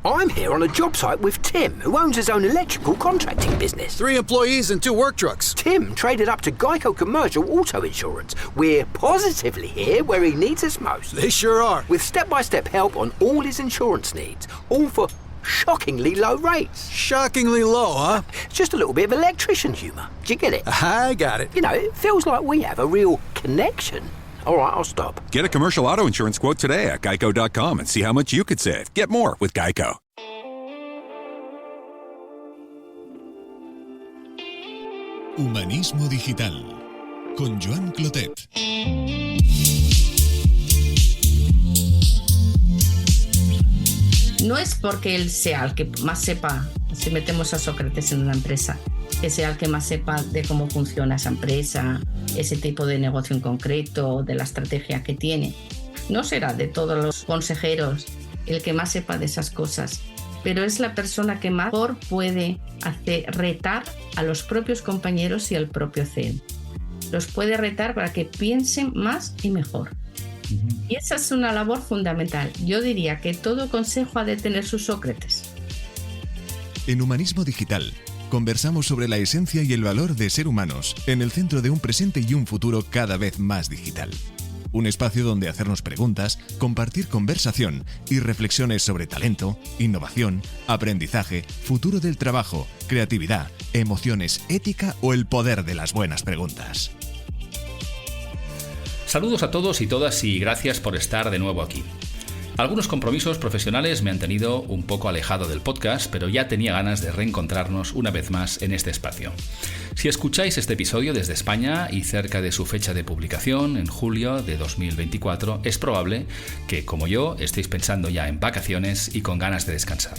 I'm here on a job site with Tim, who owns his own electrical contracting business. 3 employees and 2 work trucks. Tim traded up to Geico Commercial Auto Insurance. We're positively here where he needs us most. They sure are. With step-by-step help on all his insurance needs, all for shockingly low rates. Shockingly low, huh? Just a little bit of electrician humour. Do you get it? I got it. You know, it feels like we have a real connection. All right, I'll stop. Get a commercial auto insurance quote today at geico.com and see how much you could save. Get more with Geico. Humanismo Digital con Joan Clotet. No es porque él sea el que más sepa, si metemos a Sócrates en una empresa, que sea el que más sepa de cómo funciona esa empresa, ese tipo de negocio en concreto, de la estrategia que tiene. No será de todos los consejeros el que más sepa de esas cosas, pero es la persona que mejor puede retar a los propios compañeros y al propio CEO. Los puede retar para que piensen más y mejor. Y esa es una labor fundamental. Yo diría que todo consejo ha de tener sus Sócrates. En Humanismo Digital conversamos sobre la esencia y el valor de ser humanos en el centro de un presente y un futuro cada vez más digital. Un espacio donde hacernos preguntas, compartir conversación y reflexiones sobre talento, innovación, aprendizaje, futuro del trabajo, creatividad, emociones, ética o el poder de las buenas preguntas. Saludos a todos y todas y gracias por estar de nuevo aquí. Algunos compromisos profesionales me han tenido un poco alejado del podcast, pero ya tenía ganas de reencontrarnos una vez más en este espacio. Si escucháis este episodio desde España y cerca de su fecha de publicación, en julio de 2024, es probable que, como yo, estéis pensando ya en vacaciones y con ganas de descansar.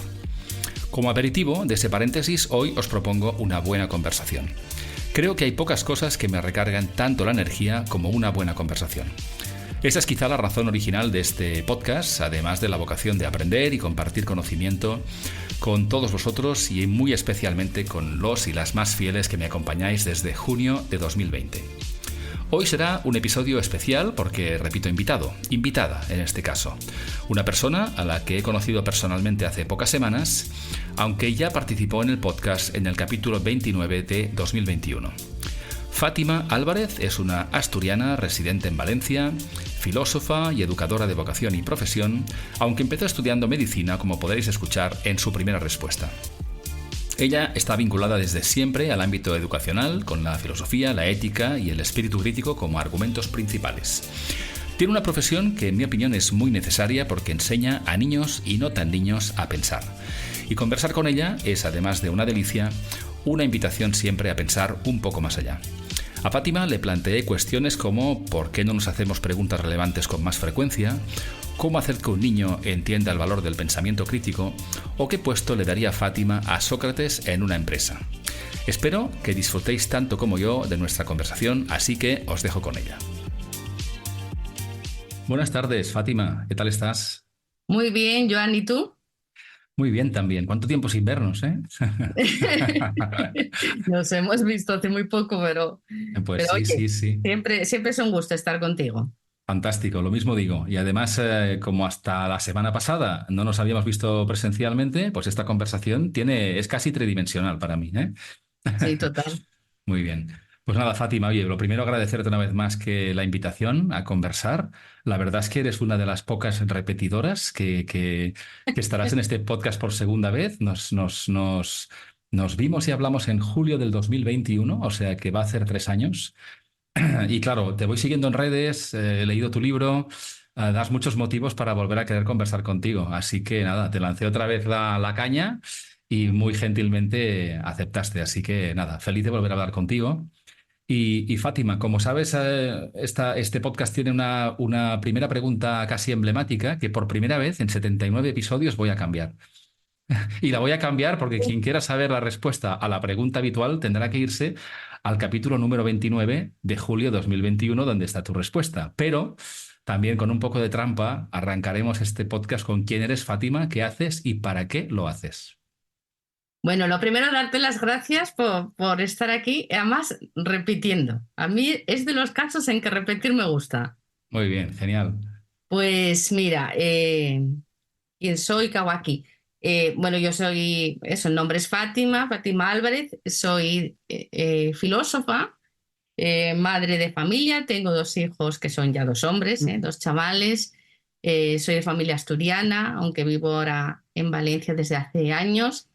Como aperitivo de ese paréntesis, hoy os propongo una buena conversación. Creo que hay pocas cosas que me recargan tanto la energía como una buena conversación. Esa es quizá la razón original de este podcast, además de la vocación de aprender y compartir conocimiento con todos vosotros y muy especialmente con los y las más fieles que me acompañáis desde junio de 2020. Hoy será un episodio especial porque, repito, invitada en este caso. Una persona a la que he conocido personalmente hace pocas semanas, aunque ya participó en el podcast en el capítulo 29 de 2021. Fátima Álvarez es una asturiana residente en Valencia, filósofa y educadora de vocación y profesión, aunque empezó estudiando medicina, como podréis escuchar en su primera respuesta. Ella está vinculada desde siempre al ámbito educacional, con la filosofía, la ética y el espíritu crítico como argumentos principales. Tiene una profesión que en mi opinión es muy necesaria porque enseña a niños y no tan niños a pensar. Y conversar con ella es, además de una delicia, una invitación siempre a pensar un poco más allá. A Fátima le planteé cuestiones como ¿por qué no nos hacemos preguntas relevantes con más frecuencia?, cómo hacer que un niño entienda el valor del pensamiento crítico o qué puesto le daría Fátima a Sócrates en una empresa. Espero que disfrutéis tanto como yo de nuestra conversación, así que os dejo con ella. Buenas tardes, Fátima. ¿Qué tal estás? Muy bien, Joan, ¿y tú? Muy bien también. ¿Cuánto tiempo sin vernos, eh? Nos hemos visto hace muy poco, pero Pues oye, sí. Siempre es un gusto estar contigo. Fantástico, lo mismo digo. Y además, como hasta la semana pasada no nos habíamos visto presencialmente, pues esta conversación es casi tridimensional para mí, ¿eh? Sí, total. Muy bien. Pues nada, Fátima, oye, lo primero agradecerte una vez más que la invitación a conversar. La verdad es que eres una de las pocas repetidoras que estarás en este podcast por segunda vez. Nos vimos y hablamos en julio del 2021, o sea que va a hacer 3 años. Y claro, te voy siguiendo en redes, he leído tu libro, das muchos motivos para volver a querer conversar contigo. Así que nada, te lancé otra vez la caña y muy gentilmente aceptaste. Así que nada, feliz de volver a hablar contigo. Y Fátima, como sabes, este podcast tiene una primera pregunta casi emblemática que por primera vez en 79 episodios voy a cambiar. Y la voy a cambiar porque quien quiera saber la respuesta a la pregunta habitual tendrá que irse al capítulo número 29 de julio de 2021, donde está tu respuesta. Pero también con un poco de trampa arrancaremos este podcast con quién eres, Fátima, qué haces y para qué lo haces. Bueno, lo primero, darte las gracias por estar aquí, además repitiendo. A mí es de los casos en que repetir me gusta. Muy bien, genial. Pues mira, ¿quién soy? ¿Qué hago aquí? Bueno, yo soy, eso, el nombre es Fátima, Fátima Álvarez, soy filósofa, madre de familia, tengo 2 hijos que son ya 2 hombres, 2 chavales, soy de familia asturiana, aunque vivo ahora en Valencia desde hace años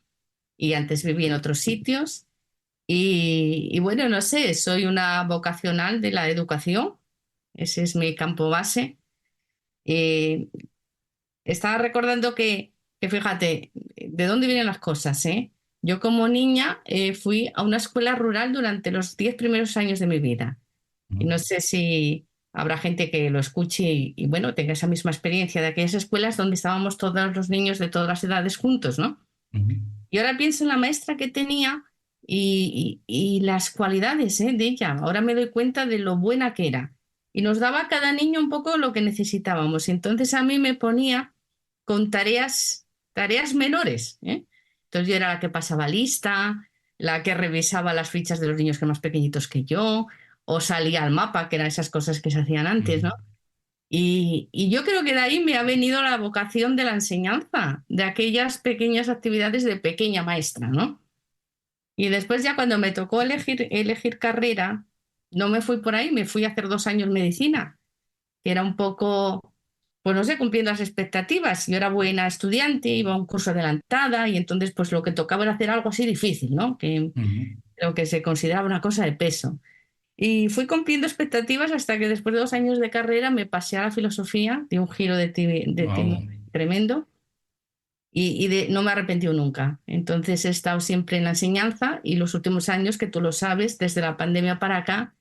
y antes viví en otros sitios. Y bueno, no sé, soy una vocacional de la educación, ese es mi campo base. Eh, Estaba recordando que fíjate, de dónde vienen las cosas, ¿eh? Yo como niña fui a una escuela rural durante los 10 primeros años de mi vida. Y no sé si habrá gente que lo escuche y, bueno, tenga esa misma experiencia de aquellas escuelas donde estábamos todos los niños de todas las edades juntos, ¿no? Ujú. Y ahora pienso en la maestra que tenía y las cualidades, de ella. Ahora me doy cuenta de lo buena que era. Y nos daba a cada niño un poco lo que necesitábamos. Y entonces a mí me ponía con tareas menores, ¿eh? Entonces yo era la que pasaba lista, la que revisaba las fichas de los niños que eran más pequeñitos que yo, o salía al mapa, que eran esas cosas que se hacían antes, ¿no? Y yo creo que de ahí me ha venido la vocación de la enseñanza, de aquellas pequeñas actividades de pequeña maestra, ¿no? Y después ya cuando me tocó elegir carrera, no me fui por ahí, me fui a hacer 2 años medicina, que era un poco, pues no sé, cumpliendo las expectativas. Yo era buena estudiante, iba a un curso adelantada y entonces pues lo que tocaba era hacer algo así difícil, ¿no? Que Ujú. lo que se consideraba una cosa de peso. Y fui cumpliendo expectativas hasta que después de 2 años de carrera me pasé a la filosofía, de un giro de timón Wow. tremendo no me he arrepentido nunca. Entonces he estado siempre en la enseñanza y los últimos años, que tú lo sabes, desde la pandemia para acá,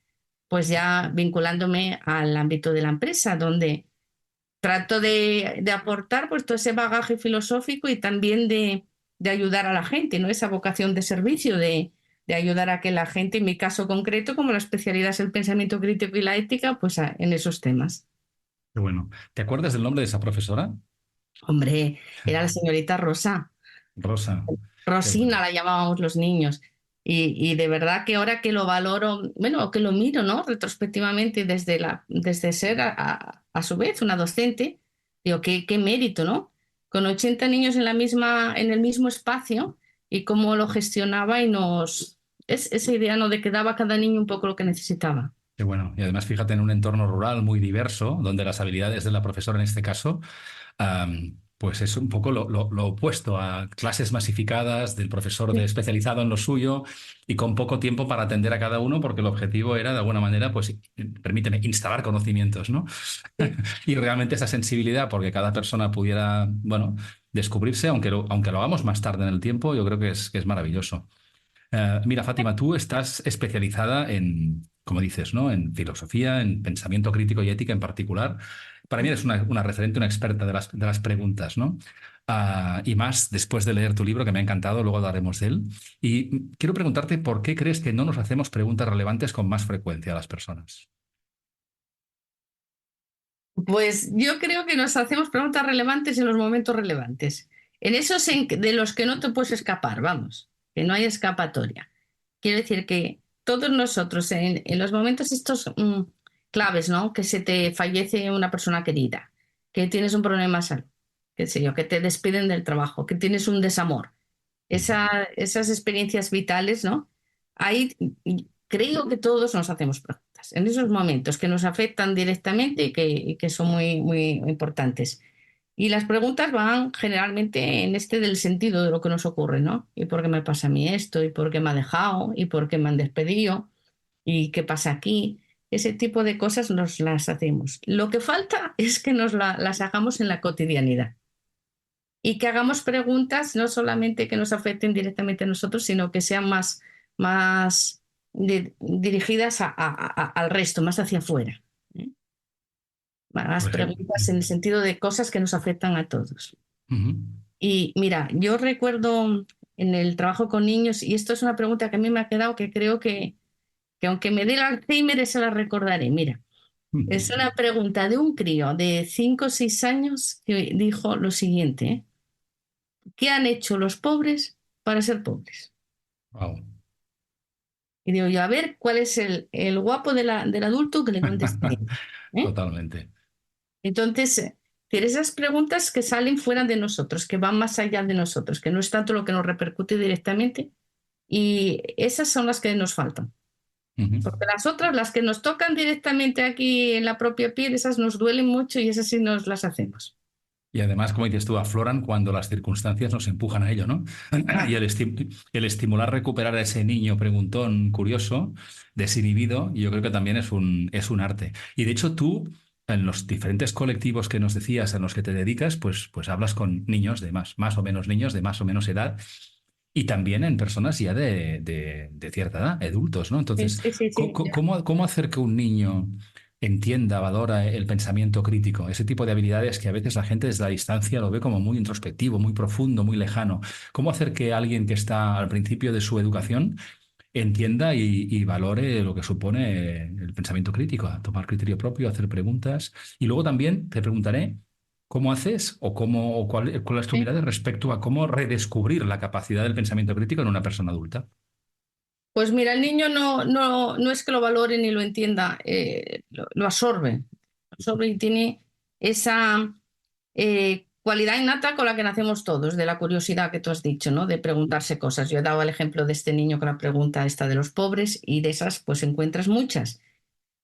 pues ya vinculándome al ámbito de la empresa, donde trato de aportar pues todo ese bagaje filosófico y también de ayudar a la gente, ¿no? Esa vocación de servicio, de ayudar a que la gente, en mi caso concreto, como la especialidad es el pensamiento crítico y la ética, pues en esos temas. Qué bueno. ¿Te acuerdas del nombre de esa profesora? Hombre, era la señorita Rosa. Rosa. Qué Rosina bueno. la llamábamos los niños. Y de verdad que ahora que lo valoro, bueno, que lo miro, ¿no? Retrospectivamente desde ser a su vez una docente, digo, qué mérito, ¿no? Con 80 niños en el mismo espacio y cómo lo gestionaba es esa idea, ¿no? De que daba a cada niño un poco lo que necesitaba. Qué bueno. Y además, fíjate, en un entorno rural muy diverso, donde las habilidades de la profesora en este caso, pues es un poco lo opuesto a clases masificadas del profesor especializado en lo suyo y con poco tiempo para atender a cada uno, porque el objetivo era, de alguna manera, pues, permíteme, instalar conocimientos, ¿no? Sí. Y realmente esa sensibilidad, porque cada persona pudiera, bueno, descubrirse, aunque lo hagamos más tarde en el tiempo, yo creo que es maravilloso. Mira, Fátima, tú estás especializada en, como dices, ¿no? En filosofía, en pensamiento crítico y ética en particular. Para mí eres una referente, una experta de las preguntas, ¿no? Y más después de leer tu libro, que me ha encantado, luego hablaremos de él. Y quiero preguntarte por qué crees que no nos hacemos preguntas relevantes con más frecuencia a las personas. Pues yo creo que nos hacemos preguntas relevantes en los momentos relevantes, en esos de los que no te puedes escapar, vamos, que no hay escapatoria. Quiero decir que todos nosotros en los momentos estos claves, ¿no? Que se te fallece una persona querida, que tienes un problema de salud, qué sé yo, que te despiden del trabajo, que tienes un desamor, esas experiencias vitales, ¿no? Ahí creo que todos nos hacemos preguntas en esos momentos que nos afectan directamente y que son muy, muy importantes. Y las preguntas van generalmente en este del sentido de lo que nos ocurre, ¿no? ¿Y por qué me pasa a mí esto? ¿Y por qué me ha dejado? ¿Y por qué me han despedido? ¿Y qué pasa aquí? Ese tipo de cosas nos las hacemos. Lo que falta es que las hagamos en la cotidianidad y que hagamos preguntas no solamente que nos afecten directamente a nosotros, sino que sean más dirigidas al resto, más hacia afuera. ¿Eh? Por Más ejemplo. preguntas en el sentido de cosas que nos afectan a todos. Ujú. Y mira, yo recuerdo en el trabajo con niños, y esto es una pregunta que a mí me ha quedado, que creo que aunque me dé el Alzheimer, se la recordaré. Mira, es una pregunta de un crío de 5 o 6 años que dijo lo siguiente, ¿eh? ¿Qué han hecho los pobres para ser pobres? Wow. Y digo yo, a ver, ¿cuál es el guapo del adulto que le contesta ahí? ¿Eh? Totalmente. Entonces, decir, esas preguntas que salen fuera de nosotros, que van más allá de nosotros, que no es tanto lo que nos repercute directamente, y esas son las que nos faltan. Ujú. Porque las otras, las que nos tocan directamente aquí en la propia piel, esas nos duelen mucho y esas sí nos las hacemos. Y además, como dices tú, afloran cuando las circunstancias nos empujan a ello, ¿no? Y el estimular recuperar a ese niño preguntón, curioso, desinhibido, yo creo que también es un arte. Y de hecho tú, en los diferentes colectivos que nos decías, en los que te dedicas, pues hablas con niños de más o menos niños, de más o menos edad, y también en personas ya de cierta edad, adultos, ¿no? Sí, Entonces, sí, sí, sí. ¿cómo hacer que un niño entienda, valora el pensamiento crítico, ese tipo de habilidades que a veces la gente desde la distancia lo ve como muy introspectivo, muy profundo, muy lejano? ¿Cómo hacer que alguien que está al principio de su educación entienda y valore lo que supone el pensamiento crítico, a tomar criterio propio, hacer preguntas? Y luego también te preguntaré cómo haces o cuál es tu Sí. mirada respecto a cómo redescubrir la capacidad del pensamiento crítico en una persona adulta. Pues mira, el niño no es que lo valore ni lo entienda, lo absorbe. Absorbe y tiene esa cualidad innata con la que nacemos todos, de la curiosidad que tú has dicho, ¿no? De preguntarse cosas. Yo he dado el ejemplo de este niño con la pregunta esta de los pobres y de esas pues encuentras muchas.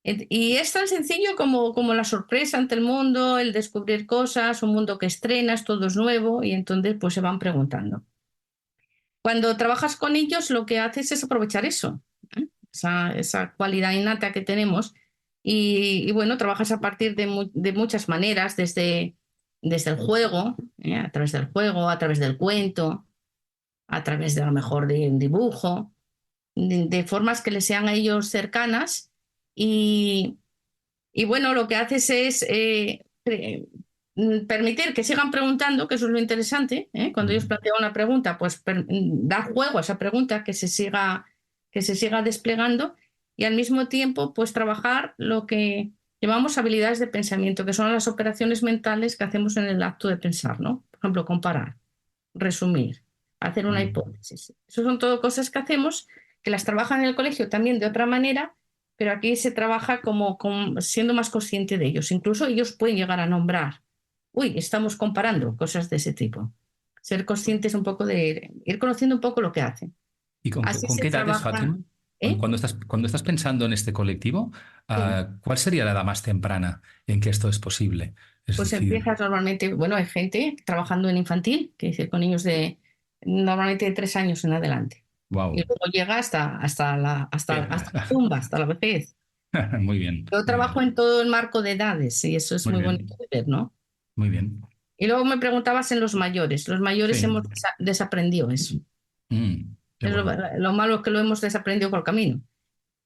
Y es tan sencillo como la sorpresa ante el mundo, el descubrir cosas, un mundo que estrenas, todo es nuevo y entonces pues se van preguntando. Cuando trabajas con ellos, lo que haces es aprovechar eso, ¿eh? Esa cualidad innata que tenemos. Y bueno, trabajas a partir de muchas maneras, desde el juego, a través del juego, a través del cuento, a través de a lo mejor de un dibujo, de formas que les sean a ellos cercanas. Y, y bueno, lo que haces es permitir que sigan preguntando, que eso es lo interesante, ¿eh? Cuando ellos plantean una pregunta, pues dar juego a esa pregunta, que se siga desplegando y al mismo tiempo pues trabajar lo que llamamos habilidades de pensamiento, que son las operaciones mentales que hacemos en el acto de pensar, ¿no? Por ejemplo, comparar, resumir, hacer una hipótesis. Eso son todo cosas que hacemos, que las trabajan en el colegio también de otra manera, pero aquí se trabaja como siendo más consciente de ellos. Incluso ellos pueden llegar a nombrar, uy, estamos comparando, cosas de ese tipo. Ser conscientes un poco de ir conociendo un poco lo que hacen. ¿Y con Así con se qué edades, trabaja, Fátima? ¿eh? Cuando estás pensando en este colectivo, Sí. ¿cuál sería la edad más temprana en que esto es posible? Es Pues decir, empiezas normalmente, bueno, hay gente trabajando en infantil, que dice con niños de normalmente de 3 años en adelante. Y wow. luego llega hasta la tumba, hasta la vejez. Muy bien, Yo muy trabajo bien, en todo el marco de edades y eso es muy muy bien, bonito de ver, ¿no? muy bien. Y luego me preguntabas en los mayores. Los mayores Sí. hemos desaprendido eso. Qué bueno. Lo malo es que lo hemos desaprendido por el camino.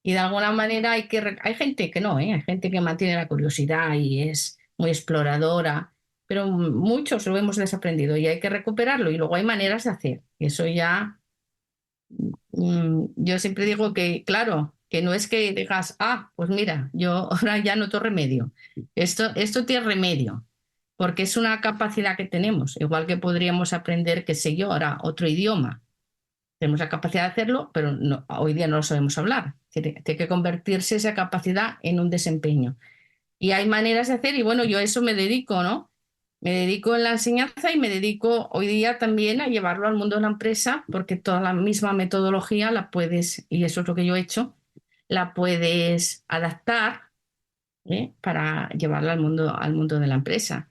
Y de alguna manera hay gente que no, ¿eh? Hay gente que mantiene la curiosidad y es muy exploradora, pero muchos lo hemos desaprendido y hay que recuperarlo. Y luego hay maneras de hacer. Y eso ya, yo siempre digo que, claro, que no es que digas, ah, pues mira, yo ahora ya no tengo remedio. Esto tiene remedio, porque es una capacidad que tenemos, igual que podríamos aprender, qué sé yo, ahora otro idioma. Tenemos la capacidad de hacerlo, pero hoy día no lo sabemos hablar. Tiene que convertirse esa capacidad en un desempeño. Y hay maneras de hacer, y bueno, yo a eso me dedico, ¿no? Me dedico en la enseñanza y me dedico hoy día también a llevarlo al mundo de la empresa, porque toda la misma metodología la puedes, y eso es lo que yo he hecho, la puedes adaptar, ¿eh? Para llevarla al mundo de la empresa.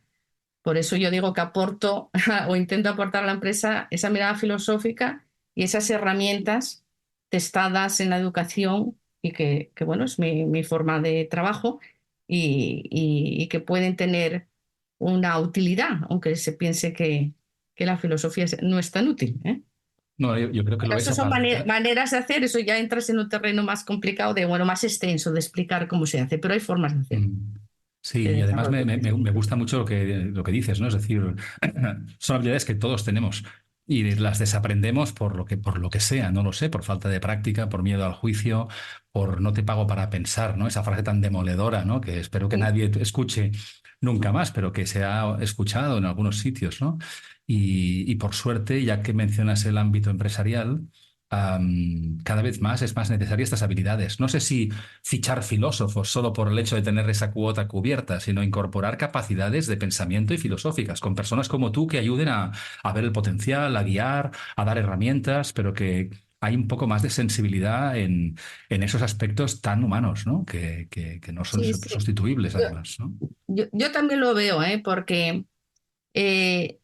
Por eso yo digo que aporto o intento aportar a la empresa esa mirada filosófica y esas herramientas testadas en la educación y que bueno, es mi forma de trabajo y que pueden tener una utilidad, aunque se piense que la filosofía no es tan útil, ¿eh? No, yo creo que Pero lo es esas son aparte. maneras de hacer, eso ya entras en un terreno más complicado, bueno, más extenso de explicar cómo se hace, pero hay formas de hacer. Sí, De y además desarrollo. me gusta mucho lo que dices, ¿no? Es decir, son habilidades que todos tenemos y las desaprendemos por lo que sea, no lo sé, por falta de práctica, por miedo al juicio, por no te pago para pensar, ¿no? Esa frase tan demoledora, ¿no? Que espero que Sí. nadie escuche nunca más, pero que se ha escuchado en algunos sitios, ¿no? Y por suerte, ya que mencionas el ámbito empresarial, cada vez más es más necesaria estas habilidades. No sé si fichar filósofos solo por el hecho de tener esa cuota cubierta, sino incorporar capacidades de pensamiento y filosóficas con personas como tú que ayuden a ver el potencial, a guiar, a dar herramientas, pero que hay un poco más de sensibilidad en esos aspectos tan humanos, ¿no? Que no son Sí, sí. sustituibles, Yo, además, ¿no? yo también lo veo, ¿eh? Porque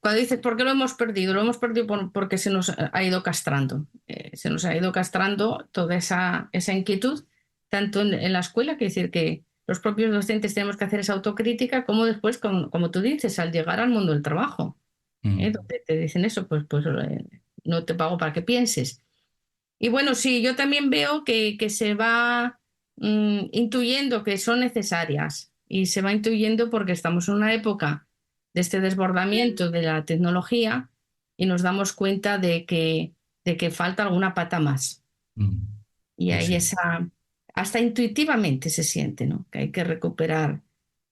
cuando dices, ¿por qué lo hemos perdido? Lo hemos perdido porque se nos ha ido castrando. Se nos ha ido castrando toda esa inquietud, tanto en la escuela, que decir que los propios docentes tenemos que hacer esa autocrítica, como después, como tú dices, al llegar al mundo del trabajo, Mm, donde te dicen eso, pues no te pago para que pienses. Y bueno, sí, yo también veo que se va intuyendo que son necesarias y se va intuyendo porque estamos en una época de este desbordamiento de la tecnología y nos damos cuenta de que falta alguna pata más. mm. Y Sí, hay sí. hasta intuitivamente se siente, ¿no? Que hay que recuperar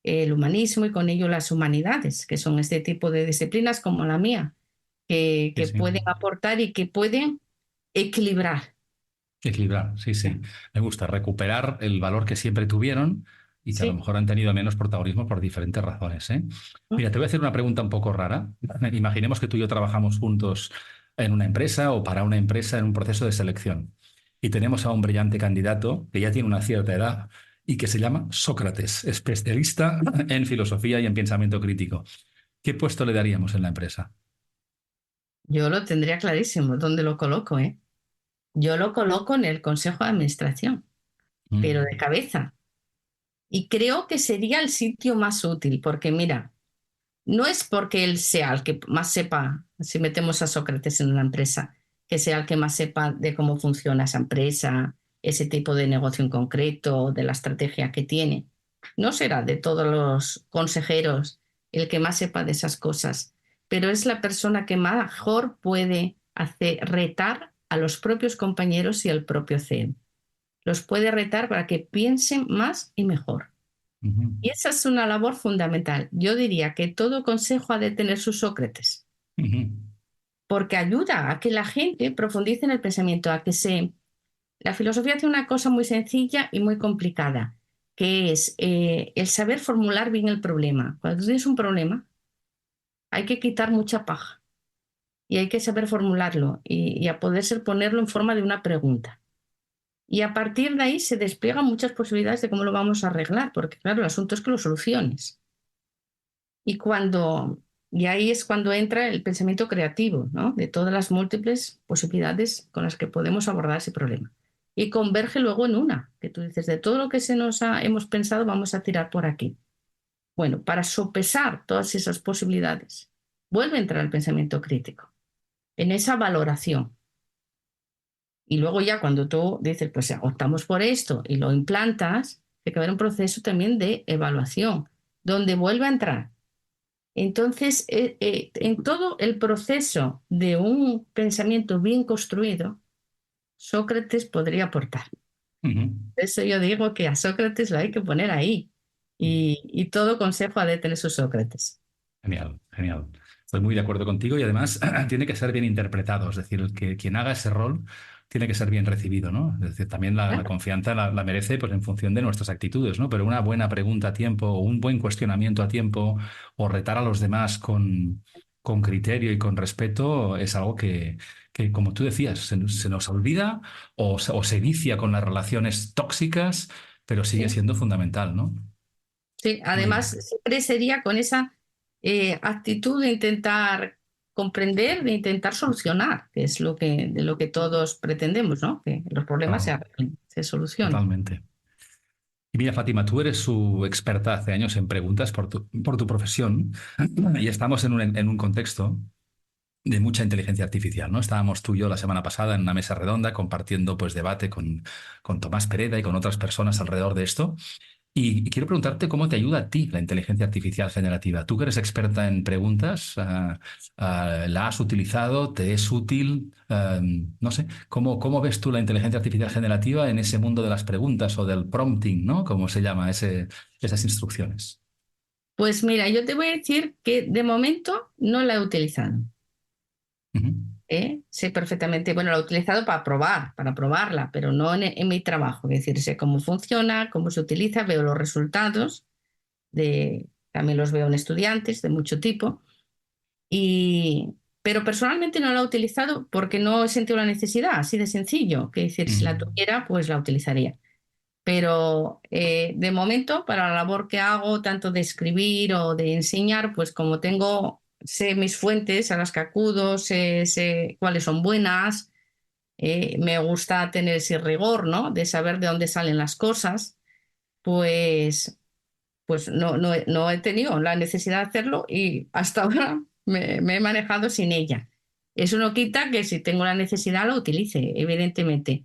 el humanismo y con ello las humanidades, que son este tipo de disciplinas como la mía, que, Sí, que sí. pueden aportar y que pueden equilibrar. Equilibrar, sí, sí. Me gusta recuperar el valor que siempre tuvieron y que a lo Sí. mejor han tenido menos protagonismo por diferentes razones, ¿eh? Mira, te voy a hacer una pregunta un poco rara. Imaginemos que tú y yo trabajamos juntos en una empresa o para una empresa en un proceso de selección y tenemos a un brillante candidato que ya tiene una cierta edad y que se llama Sócrates, especialista en filosofía y en pensamiento crítico. ¿Qué puesto le daríamos en la empresa? Yo lo tendría clarísimo dónde lo coloco, ¿eh? Yo lo coloco en el Consejo de Administración, pero de Mm, cabeza. Y creo que sería el sitio más útil, porque mira, no es porque él sea el que más sepa, si metemos a Sócrates en una empresa, que sea el que más sepa de cómo funciona esa empresa, ese tipo de negocio en concreto, de la estrategia que tiene. No será de todos los consejeros el que más sepa de esas cosas, pero es la persona que mejor puede retar a los propios compañeros y al propio CEO. Los puede retar para que piensen más y mejor. ujú, Y esa es una labor fundamental. Yo diría que todo consejo ha de tener sus Sócrates, ujú, porque ayuda a que la gente profundice en el pensamiento, a que se... La filosofía hace una cosa muy sencilla y muy complicada, que es el saber formular bien el problema. Cuando tienes un problema, hay que quitar mucha paja y hay que saber formularlo y a poder ser ponerlo en forma de una pregunta. Y a partir de ahí se despliegan muchas posibilidades de cómo lo vamos a arreglar, porque claro, el asunto es que lo soluciones. Y y ahí es cuando entra el pensamiento creativo, ¿no? De todas las múltiples posibilidades con las que podemos abordar ese problema. Y converge luego en una, que tú dices, de todo lo que hemos pensado, vamos a tirar por aquí. Bueno, para sopesar todas esas posibilidades, vuelve a entrar el pensamiento crítico, en esa valoración. Y luego ya cuando tú dices, pues optamos por esto y lo implantas, hay que haber un proceso también de evaluación, donde vuelve a entrar. Entonces, en todo el proceso de un pensamiento bien construido, Sócrates podría aportar. ujú. Por eso yo digo que a Sócrates lo hay que poner ahí. Y todo consejo ha de tener su Sócrates. Genial, genial. Estoy muy de acuerdo contigo y además tiene que ser bien interpretado, es decir, que quien haga ese rol tiene que ser bien recibido, ¿no? Es decir, también la Claro. confianza la merece pues, en función de nuestras actitudes, ¿no? Pero una buena pregunta a tiempo, o un buen cuestionamiento a tiempo, o retar a los demás con criterio y con respeto es algo que como tú decías, se nos olvida o se vicia con las relaciones tóxicas, pero sigue Sí, siendo fundamental, ¿no? sí. Muy Además, bien. siempre sería con esa actitud de intentar comprender, de intentar solucionar, que es de lo que todos pretendemos, ¿no? Que los problemas se Claro, arreglen, se solucionen. totalmente. Y mira, Fátima, tú eres su experta hace años en preguntas por tu profesión y estamos en un contexto de mucha inteligencia artificial, ¿no? Estábamos tú y yo la semana pasada en una mesa redonda compartiendo pues debate con Tomás Pereda y con otras personas alrededor de esto. Y quiero preguntarte cómo te ayuda a ti la inteligencia artificial generativa. Tú que eres experta en preguntas, ¿la has utilizado? ¿Te es útil? No sé, ¿cómo ves tú la inteligencia artificial generativa en ese mundo de las preguntas o del prompting, ¿no? Como se llama esas instrucciones. Pues mira, yo te voy a decir que de momento no la he utilizado. Ujú. Sé perfectamente, bueno, la he utilizado para probarla, pero no en mi trabajo. Es decir, sé cómo funciona, cómo se utiliza, veo los resultados, también los veo en estudiantes de mucho tipo. Pero personalmente no la he utilizado porque no he sentido la necesidad, así de sencillo. Que decir, si la tuviera, pues la utilizaría. Pero de momento, para la labor que hago, tanto de escribir o de enseñar, pues como sé mis fuentes a las que acudo, sé cuáles son buenas, me gusta tener ese rigor, ¿no? De saber de dónde salen las cosas, pues, pues no he tenido la necesidad de hacerlo y hasta ahora me he manejado sin ella. Eso no quita que si tengo la necesidad lo utilice, evidentemente.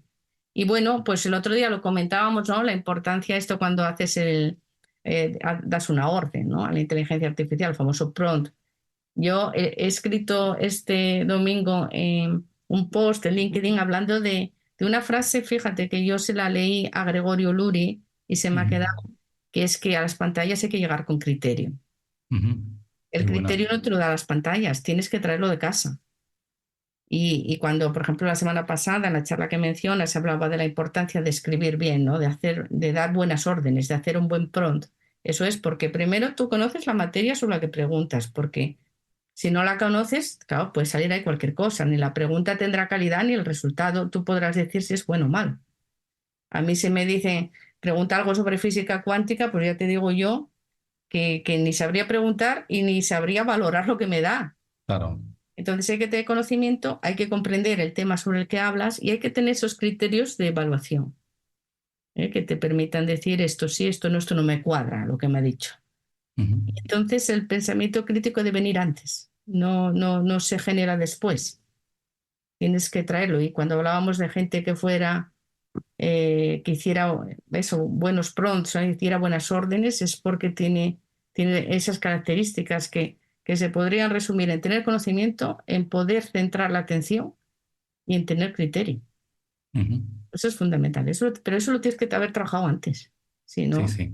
Y bueno, pues el otro día lo comentábamos, ¿no? La importancia de esto cuando das una orden, ¿no? A la inteligencia artificial, el famoso prompt. Yo he escrito este domingo un post en LinkedIn hablando de una frase, fíjate, que yo se la leí a Gregorio Luri y se me ha quedado, que es que a las pantallas hay que llegar con criterio. El Muy buena. criterio no te lo da las pantallas, tienes que traerlo de casa. Y cuando, por ejemplo, la semana pasada, en la charla que mencionas, se hablaba de la importancia de escribir bien, ¿no? De dar buenas órdenes, de hacer un buen prompt. Eso es porque primero tú conoces la materia sobre la que preguntas, porque si no la conoces, claro, puede salir ahí cualquier cosa, ni la pregunta tendrá calidad, ni el resultado tú podrás decir si es bueno o mal. A mí si me dicen, pregunta algo sobre física cuántica, pues ya te digo yo que ni sabría preguntar y ni sabría valorar lo que me da. Claro. Entonces hay que tener conocimiento, hay que comprender el tema sobre el que hablas y hay que tener esos criterios de evaluación, que te permitan decir esto sí, esto no me cuadra, lo que me ha dicho. Entonces el pensamiento crítico debe venir antes, no se genera después. Tienes que traerlo. Y cuando hablábamos de gente que que hiciera eso, buenos prompts, hiciera buenas órdenes, es porque tiene esas características que se podrían resumir en tener conocimiento, en poder centrar la atención y en tener criterio. Eso es fundamental. Pero eso lo tienes que haber trabajado antes. Si no, Sí.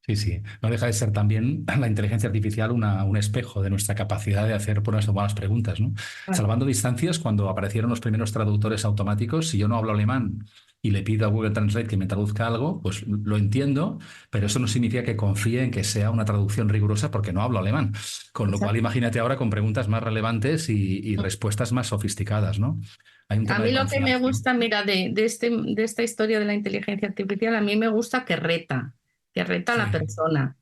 Sí, sí. No deja de ser también la inteligencia artificial un espejo de nuestra capacidad de hacer ponernos buenas preguntas, ¿no? Claro. Salvando distancias, cuando aparecieron los primeros traductores automáticos, si yo no hablo alemán y le pido a Google Translate que me traduzca algo, pues lo entiendo, pero eso no significa que confíe en que sea una traducción rigurosa porque no hablo alemán. Con lo cual, imagínate ahora con preguntas más relevantes y respuestas más sofisticadas, ¿no? Hay un A tema mí de lo que me confianza, ¿no? gusta, mira, de esta historia de la inteligencia artificial, a mí me gusta que reta a la persona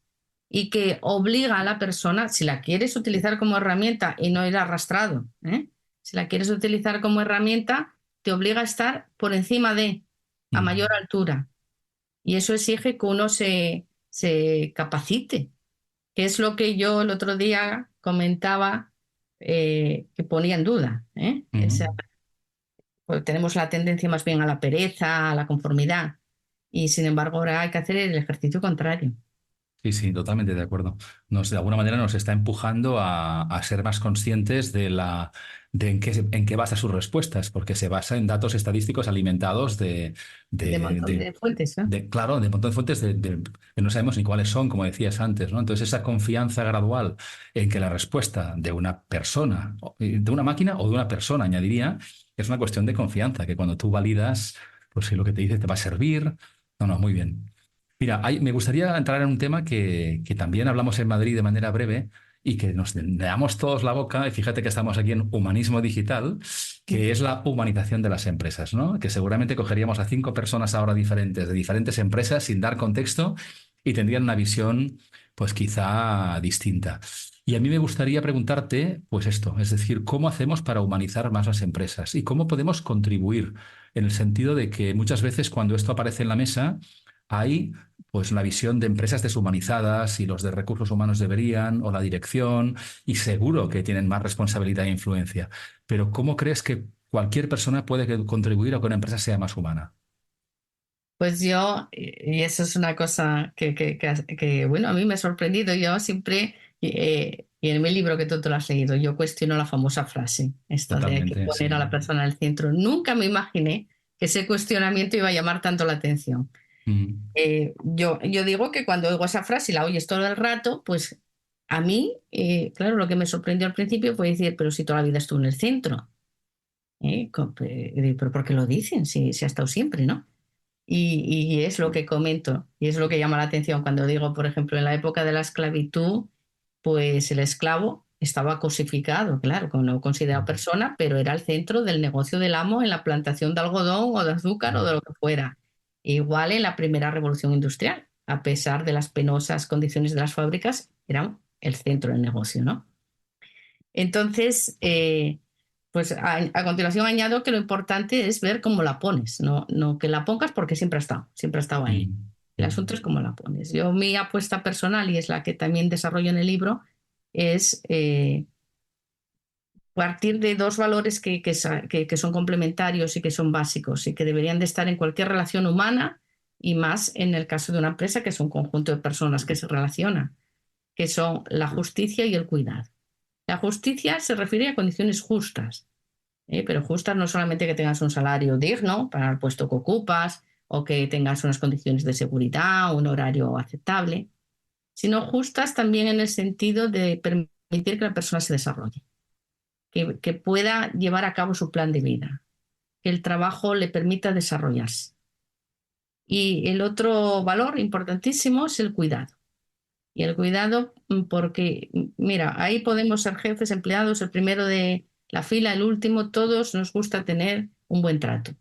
y que obliga a la persona, si la quieres utilizar como herramienta y no ir arrastrado, si la quieres utilizar como herramienta, te obliga a estar por encima a mayor altura. Y eso exige que uno se capacite, que es lo que yo el otro día comentaba que ponía en duda. Pues tenemos la tendencia más bien a la pereza, a la conformidad, y sin embargo ahora hay que hacer el ejercicio contrario. Sí, sí, totalmente de acuerdo. De alguna manera nos está empujando a ser más conscientes de en qué basa sus respuestas, porque se basa en datos estadísticos alimentados De montón de fuentes, ¿no? claro, de un montón de fuentes que no sabemos ni cuáles son, como decías antes, ¿no? Entonces esa confianza gradual en que la respuesta de una persona, de una máquina o de una persona, añadiría, es una cuestión de confianza, que cuando tú validas, pues si lo que te dice te va a servir. No, muy bien. Mira, me gustaría entrar en un tema que también hablamos en Madrid de manera breve y que nos leamos todos la boca, y fíjate que estamos aquí en Humanismo Digital, que es la humanización de las empresas, ¿no? Que seguramente cogeríamos a 5 personas ahora diferentes, de diferentes empresas, sin dar contexto, y tendrían una visión, pues quizá distinta. Y a mí me gustaría preguntarte, pues esto, es decir, ¿cómo hacemos para humanizar más las empresas? ¿Y cómo podemos contribuir? En el sentido de que muchas veces cuando esto aparece en la mesa, hay pues la visión de empresas deshumanizadas y los de recursos humanos deberían, o la dirección, y seguro que tienen más responsabilidad e influencia. Pero ¿cómo crees que cualquier persona puede contribuir a que una empresa sea más humana? Pues yo, y eso es una cosa bueno, a mí me ha sorprendido. Yo siempre, y en mi libro que tú te lo has leído, yo cuestiono la famosa frase, esta de hay que Totalmente, sí. poner a la persona en el centro. Nunca me imaginé que ese cuestionamiento iba a llamar tanto la atención. Yo digo que cuando oigo esa frase y la oyes todo el rato, pues a mí, claro, lo que me sorprendió al principio fue decir, pero si toda la vida estuve en el centro. ¿Pero por qué lo dicen? Si ha estado siempre, ¿no? Y es lo que comento, y es lo que llama la atención cuando digo, por ejemplo, en la época de la esclavitud, pues el esclavo estaba cosificado, claro, no considerado persona, pero era el centro del negocio del amo en la plantación de algodón o de azúcar o de lo que fuera. Igual en la primera revolución industrial, a pesar de las penosas condiciones de las fábricas, era el centro del negocio, ¿no? Entonces, pues a continuación añado que lo importante es ver cómo la pones, no que la pongas porque siempre ha estado ahí. El asunto es cómo la pones. Yo, mi apuesta personal, y es la que también desarrollo en el libro, es partir de dos valores que son complementarios y que son básicos y que deberían de estar en cualquier relación humana y más en el caso de una empresa que es un conjunto de personas que se relacionan, que son la justicia y el cuidado. La justicia se refiere a condiciones justas, pero justas no solamente que tengas un salario digno para el puesto que ocupas o que tengas unas condiciones de seguridad, un horario aceptable, sino justas también en el sentido de permitir que la persona se desarrolle, que pueda llevar a cabo su plan de vida, que el trabajo le permita desarrollarse. Y el otro valor importantísimo es el cuidado. Y el cuidado, porque, mira, ahí podemos ser jefes, empleados, el primero de la fila, el último, todos nos gusta tener un buen trato,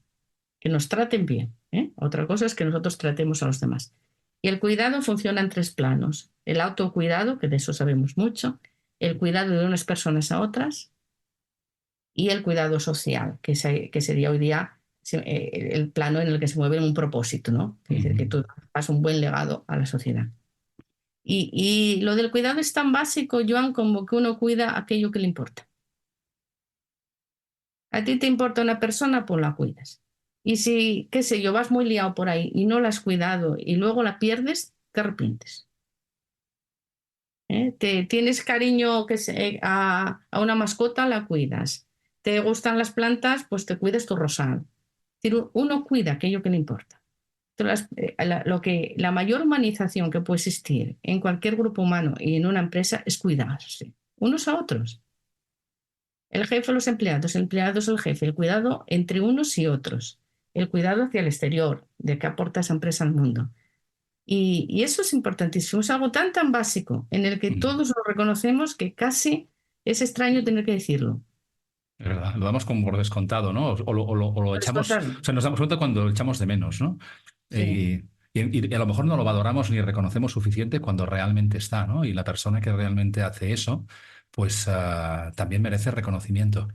que nos traten bien, ¿eh? Otra cosa es que nosotros tratemos a los demás. Y el cuidado funciona en tres planos. El autocuidado, que de eso sabemos mucho, el cuidado de unas personas a otras y el cuidado social, que sería hoy día el plano en el que se mueve un propósito, ¿no? Es decir, que tú das un buen legado a la sociedad. Y lo del cuidado es tan básico, Joan, como que uno cuida aquello que le importa. A ti te importa una persona, pues la cuidas. Y si, qué sé yo, vas muy liado por ahí y no la has cuidado y luego la pierdes, te arrepientes. Te tienes cariño a una mascota, la cuidas. Te gustan las plantas, pues te cuidas tu rosal. Uno cuida aquello que le importa. La mayor humanización que puede existir en cualquier grupo humano y en una empresa es cuidarse unos a otros. El jefe a los empleados, el empleado es el jefe, el cuidado entre unos y otros, el cuidado hacia el exterior, de qué aporta esa empresa al mundo. Y eso es importantísimo, es algo tan básico en el que todos lo reconocemos que casi es extraño tener que decirlo. Es verdad, lo damos como por descontado, ¿no? O lo echamos, o sea, nos damos cuenta cuando lo echamos de menos, ¿no? Sí. Y a lo mejor no lo valoramos ni reconocemos suficiente cuando realmente está, ¿no? Y la persona que realmente hace eso, pues también merece reconocimiento.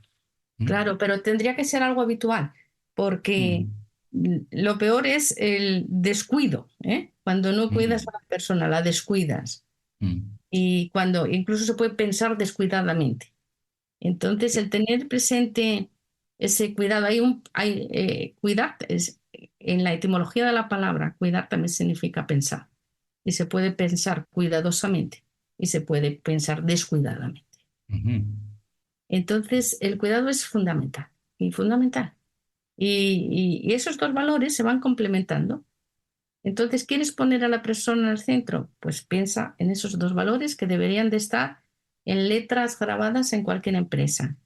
Claro, pero tendría que ser algo habitual, porque lo peor es el descuido, ¿eh? Cuando no cuidas a la persona, la descuidas. Y cuando incluso se puede pensar descuidadamente. Entonces, el tener presente ese cuidado, cuidar, en la etimología de la palabra, cuidar también significa pensar. Y se puede pensar cuidadosamente y se puede pensar descuidadamente. Entonces, el cuidado es fundamental y fundamental. Y esos dos valores se van complementando. Entonces, ¿quieres poner a la persona en el centro? Pues piensa en esos dos valores que deberían de estar en letras grabadas en cualquier empresa.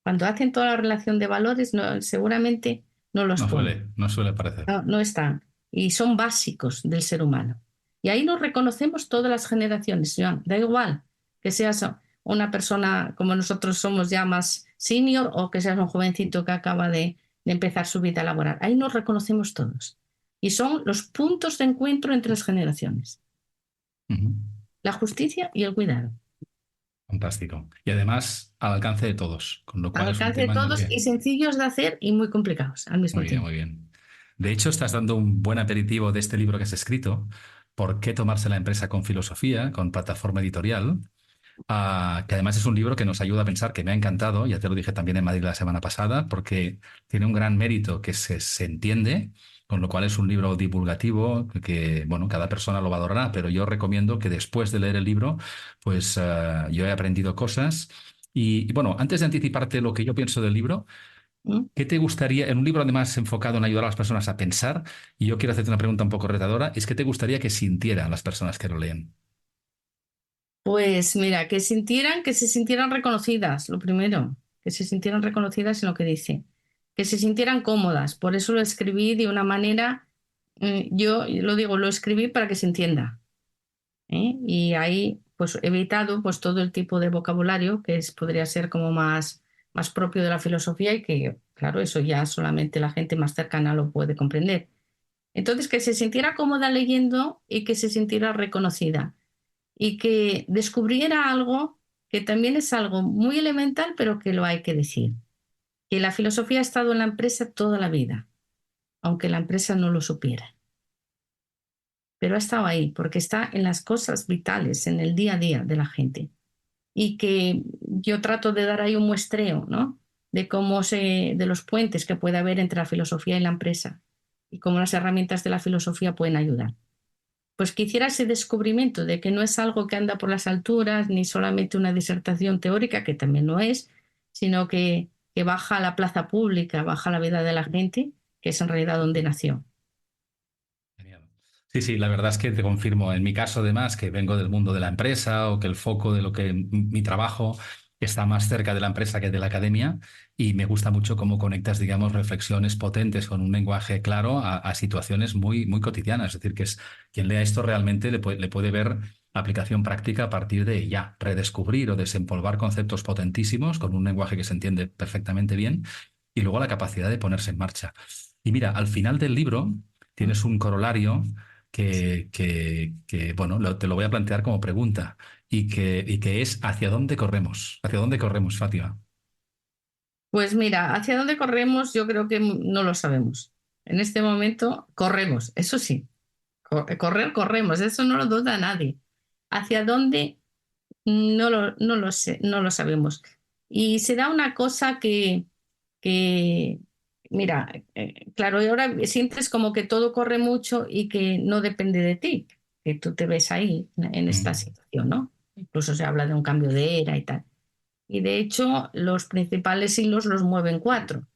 Cuando hacen toda la relación de valores, seguramente no los ponen. No suele parecer. No están. Y son básicos del ser humano. Y ahí nos reconocemos todas las generaciones, Joan. Da igual que seas una persona como nosotros somos ya más senior o que seas un jovencito que acaba de empezar su vida laboral. Ahí nos reconocemos todos. Y son los puntos de encuentro entre las generaciones. La justicia y el cuidado. Fantástico. Y además al alcance de todos, con lo cual al alcance de todos y sencillos de hacer y muy complicados al mismo tiempo. Muy bien. De hecho, estás dando un buen aperitivo de este libro que has escrito, ¿Por qué tomarse la empresa con filosofía?, con Plataforma Editorial, que además es un libro que nos ayuda a pensar, que me ha encantado, ya te lo dije también en Madrid la semana pasada, porque tiene un gran mérito que se entiende, con lo cual es un libro divulgativo que, bueno, cada persona lo valorará, pero yo recomiendo que después de leer el libro, pues yo he aprendido cosas. Y bueno, antes de anticiparte lo que yo pienso del libro, ¿qué te gustaría, en un libro además enfocado en ayudar a las personas a pensar, y yo quiero hacerte una pregunta un poco retadora, es ¿qué te gustaría que sintieran las personas que lo leen? Pues mira, que se sintieran reconocidas, lo primero, que se sintieran reconocidas en lo que dice. que se sintieran cómodas. Por eso lo escribí de una manera, yo lo digo, lo escribí para que se entienda. Y ahí pues he evitado pues todo el tipo de vocabulario podría ser como más propio de la filosofía y que, claro, eso ya solamente la gente más cercana lo puede comprender. Entonces, que se sintiera cómoda leyendo y que se sintiera reconocida y que descubriera algo que también es algo muy elemental, pero que lo hay que decir. Que la filosofía ha estado en la empresa toda la vida, aunque la empresa no lo supiera. Pero ha estado ahí porque está en las cosas vitales, en el día a día de la gente. Y que yo trato de dar ahí un muestreo, ¿no? De los puentes que puede haber entre la filosofía y la empresa y cómo las herramientas de la filosofía pueden ayudar. Pues que hiciera ese descubrimiento de que no es algo que anda por las alturas, ni solamente una disertación teórica, que también lo es, sino que baja a la plaza pública, baja a la vida de la gente, que es en realidad donde nació. Genial. Sí, sí, la verdad es que te confirmo, en mi caso además, que vengo del mundo de la empresa o que el foco de lo que mi trabajo está más cerca de la empresa que de la academia y me gusta mucho cómo conectas, digamos, reflexiones potentes con un lenguaje claro a situaciones muy, muy cotidianas. Es decir, quien lea esto realmente le puede ver aplicación práctica a partir de ya, redescubrir o desempolvar conceptos potentísimos con un lenguaje que se entiende perfectamente bien y luego la capacidad de ponerse en marcha. Y mira, al final del libro tienes un corolario bueno, te lo voy a plantear como pregunta y que es ¿hacia dónde corremos? ¿Hacia dónde corremos, Fátima? Pues mira, hacia dónde corremos yo creo que no lo sabemos. En este momento corremos, eso sí, corremos, eso no lo duda nadie. Hacia dónde no lo sé, no lo sabemos. Y se da una cosa que mira, claro, y ahora sientes como que todo corre mucho y que no depende de ti, que tú te ves ahí en esta situación, ¿no? Incluso se habla de un cambio de era y tal. Y de hecho, los principales hilos los mueven cuatro.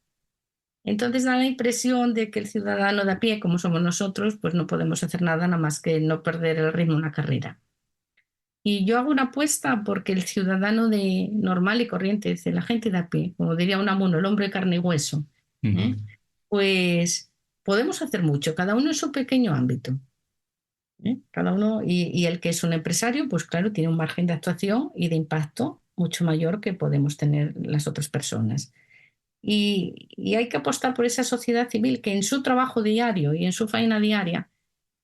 Entonces da la impresión de que el ciudadano de a pie, como somos nosotros, pues no podemos hacer nada más que no perder el ritmo de una carrera. Y yo hago una apuesta porque el ciudadano normal y corriente, es la gente de a pie, como diría Unamuno, el hombre de carne y hueso, ¿eh? Pues podemos hacer mucho, cada uno en su pequeño ámbito. Cada uno, y el que es un empresario, pues claro, tiene un margen de actuación y de impacto mucho mayor que podemos tener las otras personas. Y hay que apostar por esa sociedad civil que en su trabajo diario y en su faena diaria,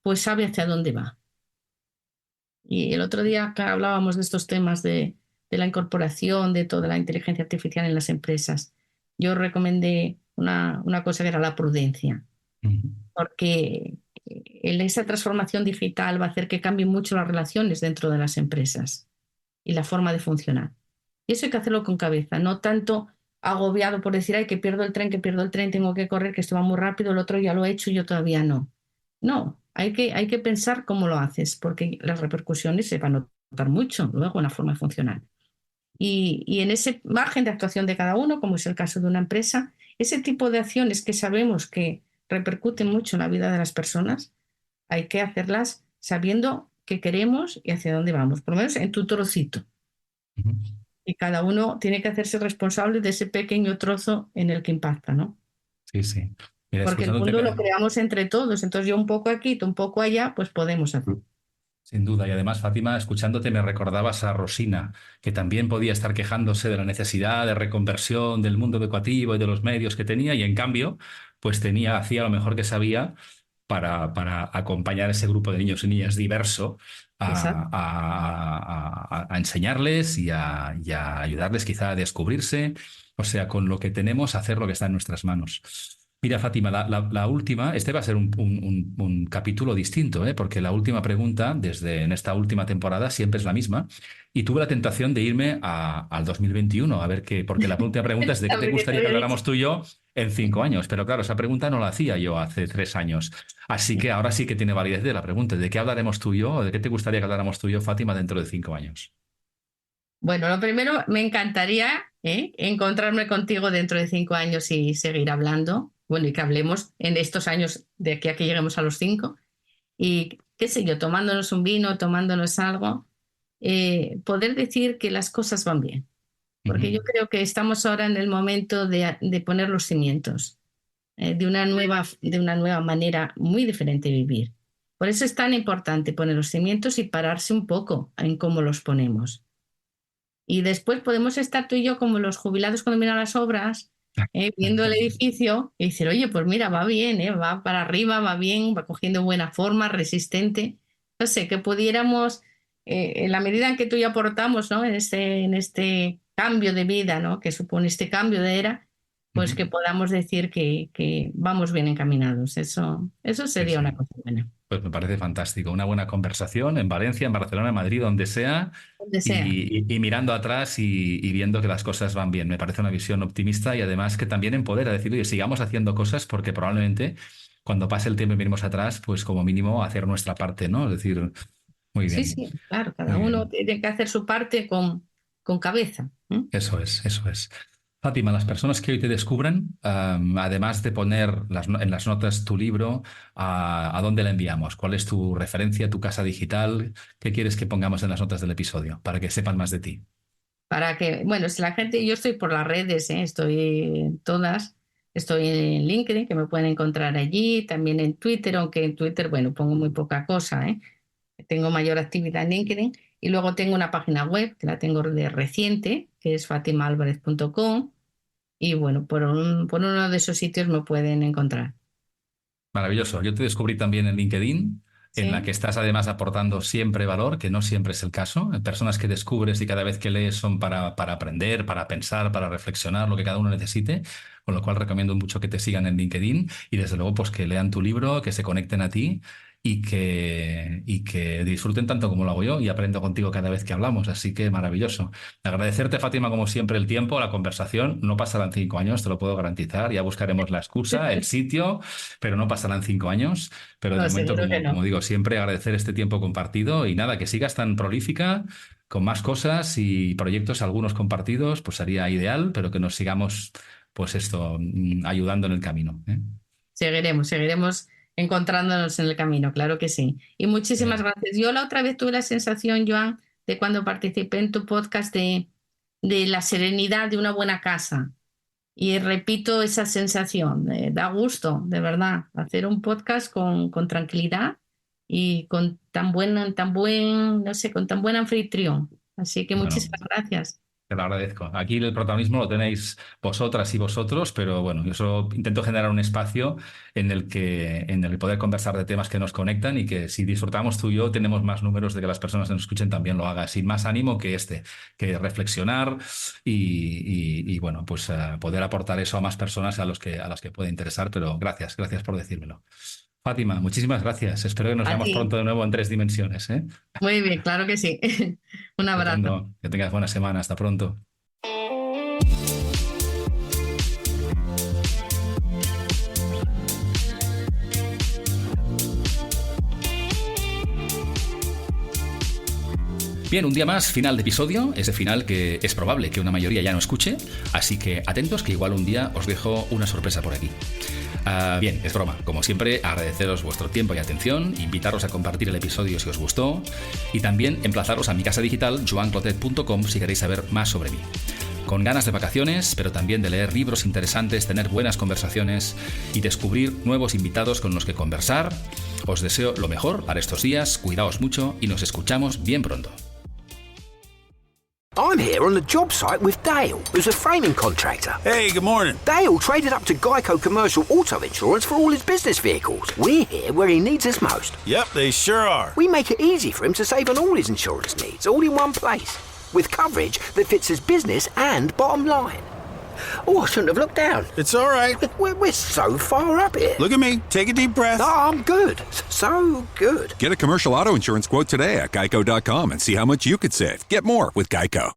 pues sabe hacia dónde va. Y el otro día que hablábamos de estos temas de la incorporación de toda la inteligencia artificial en las empresas, yo recomendé una cosa que era la prudencia, porque esa transformación digital va a hacer que cambien mucho las relaciones dentro de las empresas y la forma de funcionar. Y eso hay que hacerlo con cabeza, no tanto agobiado por decir, ay, que pierdo el tren, tengo que correr, que esto va muy rápido, el otro ya lo he hecho y yo todavía no. No, hay que pensar cómo lo haces, porque las repercusiones se van a notar mucho luego en la forma de funcionar. Y en ese margen de actuación de cada uno, como es el caso de una empresa, ese tipo de acciones que sabemos que repercuten mucho en la vida de las personas, hay que hacerlas sabiendo qué queremos y hacia dónde vamos, por lo menos en tu trocito. Y cada uno tiene que hacerse responsable de ese pequeño trozo en el que impacta, ¿no? Sí, sí. Mira, Porque el mundo lo creamos entre todos, entonces yo un poco aquí, tú un poco allá, pues podemos hacer. Sin duda. Y además, Fátima, escuchándote me recordabas a Rosina, que también podía estar quejándose de la necesidad de reconversión del mundo educativo y de los medios que tenía, y en cambio, pues hacía lo mejor que sabía para acompañar a ese grupo de niños y niñas diverso a enseñarles y a ayudarles quizá a descubrirse, o sea, con lo que tenemos, hacer lo que está en nuestras manos. Mira, Fátima, la última, este va a ser un capítulo distinto, porque la última pregunta, en esta última temporada, siempre es la misma. Y tuve la tentación de irme al 2021, a ver qué, porque la última pregunta es de qué te gustaría que habláramos tú y yo en 5 años. Pero claro, esa pregunta no la hacía yo hace 3 años. Así que ahora sí que tiene validez de la pregunta. ¿De qué hablaremos tú y yo? ¿O de qué te gustaría que habláramos tú y yo, Fátima, dentro de 5 años? Bueno, lo primero, me encantaría encontrarme contigo dentro de 5 años y seguir hablando. Bueno, y que hablemos en estos años de aquí a que lleguemos a los 5. Y qué sé yo, tomándonos un vino, tomándonos algo, poder decir que las cosas van bien. Porque yo creo que estamos ahora en el momento de poner los cimientos de una nueva manera muy diferente de vivir. Por eso es tan importante poner los cimientos y pararse un poco en cómo los ponemos. Y después podemos estar tú y yo como los jubilados cuando miran las obras, viendo el edificio y decir, oye, pues mira, va bien, va para arriba, va bien, va cogiendo buena forma, resistente. No sé, que pudiéramos, en la medida en que tú y yo aportamos, ¿no? en este cambio de vida, ¿no? Que supone este cambio de era, pues que podamos decir que vamos bien encaminados. Eso sería una cosa buena. Pues me parece fantástico. Una buena conversación en Valencia, en Barcelona, en Madrid, donde sea. Donde sea. Y mirando atrás y viendo que las cosas van bien. Me parece una visión optimista y además que también empodera, decir, oye, sigamos haciendo cosas porque probablemente cuando pase el tiempo y miremos atrás, pues como mínimo hacer nuestra parte, ¿no? Es decir, muy bien. Sí, claro, cada uno tiene que hacer su parte con cabeza. Eso es. Fátima, las personas que hoy te descubran, además de poner en las notas tu libro, ¿a dónde la enviamos? ¿Cuál es tu referencia, tu casa digital? ¿Qué quieres que pongamos en las notas del episodio para que sepan más de ti? Para que, bueno, si la gente, yo estoy por las redes, estoy en todas, estoy en LinkedIn, que me pueden encontrar allí, también en Twitter, aunque en Twitter, bueno, pongo muy poca cosa, tengo mayor actividad en LinkedIn, y luego tengo una página web, que la tengo de reciente, que es fatimalvarez.com, y bueno, por uno de esos sitios me pueden encontrar. Maravilloso. Yo te descubrí también en LinkedIn, en ¿Sí? la que estás además aportando siempre valor, que no siempre es el caso. Personas que descubres y cada vez que lees son para aprender, para pensar, para reflexionar, lo que cada uno necesite, con lo cual recomiendo mucho que te sigan en LinkedIn y desde luego pues que lean tu libro, que se conecten a ti y que disfruten tanto como lo hago yo y aprendo contigo cada vez que hablamos. Así que maravilloso. Agradecerte, Fátima, como siempre, el tiempo, la conversación. No pasarán 5 años, te lo puedo garantizar. Ya buscaremos la excusa, el sitio, pero no pasarán 5 años. Pero de momento, como digo, siempre agradecer este tiempo compartido y nada, que sigas tan prolífica, con más cosas y proyectos, algunos compartidos, pues sería ideal, pero que nos sigamos, pues esto, ayudando en el camino. Seguiremos encontrándonos en el camino, claro que sí. Y muchísimas gracias. Yo la otra vez tuve la sensación, Joan, de cuando participé en tu podcast de la serenidad de una buena casa. Y repito esa sensación, da gusto, de verdad, hacer un podcast con tranquilidad y con tan buen anfitrión. Así que muchísimas gracias. Te lo agradezco. Aquí el protagonismo lo tenéis vosotras y vosotros, pero bueno, yo solo intento generar un espacio en el que poder conversar de temas que nos conectan y que si disfrutamos tú y yo tenemos más números de que las personas que nos escuchen también lo hagan, sin más ánimo que que reflexionar y bueno, pues poder aportar eso a más personas a las que puede interesar, pero gracias por decírmelo. Fátima, muchísimas gracias. Espero que nos veamos pronto de nuevo en 3 dimensiones. Muy bien, claro que sí. Un abrazo. Estupendo. Que tengas buena semana. Hasta pronto. Bien, un día más, final de episodio, ese final que es probable que una mayoría ya no escuche, así que atentos que igual un día os dejo una sorpresa por aquí. Bien, es broma, como siempre, agradeceros vuestro tiempo y atención, invitaros a compartir el episodio si os gustó y también emplazaros a mi casa digital joanclotet.com si queréis saber más sobre mí. Con ganas de vacaciones, pero también de leer libros interesantes, tener buenas conversaciones y descubrir nuevos invitados con los que conversar, os deseo lo mejor para estos días, cuidaos mucho y nos escuchamos bien pronto. I'm here on the job site with Dale, who's a framing contractor. Hey, good morning. Dale traded up to Geico Commercial Auto Insurance for all his business vehicles. We're here where he needs us most. Yep, they sure are. We make it easy for him to save on all his insurance needs, all in one place, with coverage that fits his business and bottom line. Oh, I shouldn't have looked down. It's all right. We're so far up here. Look at me. Take a deep breath. Oh, I'm good. So good. Get a commercial auto insurance quote today at geico.com and see how much you could save. Get more with Geico.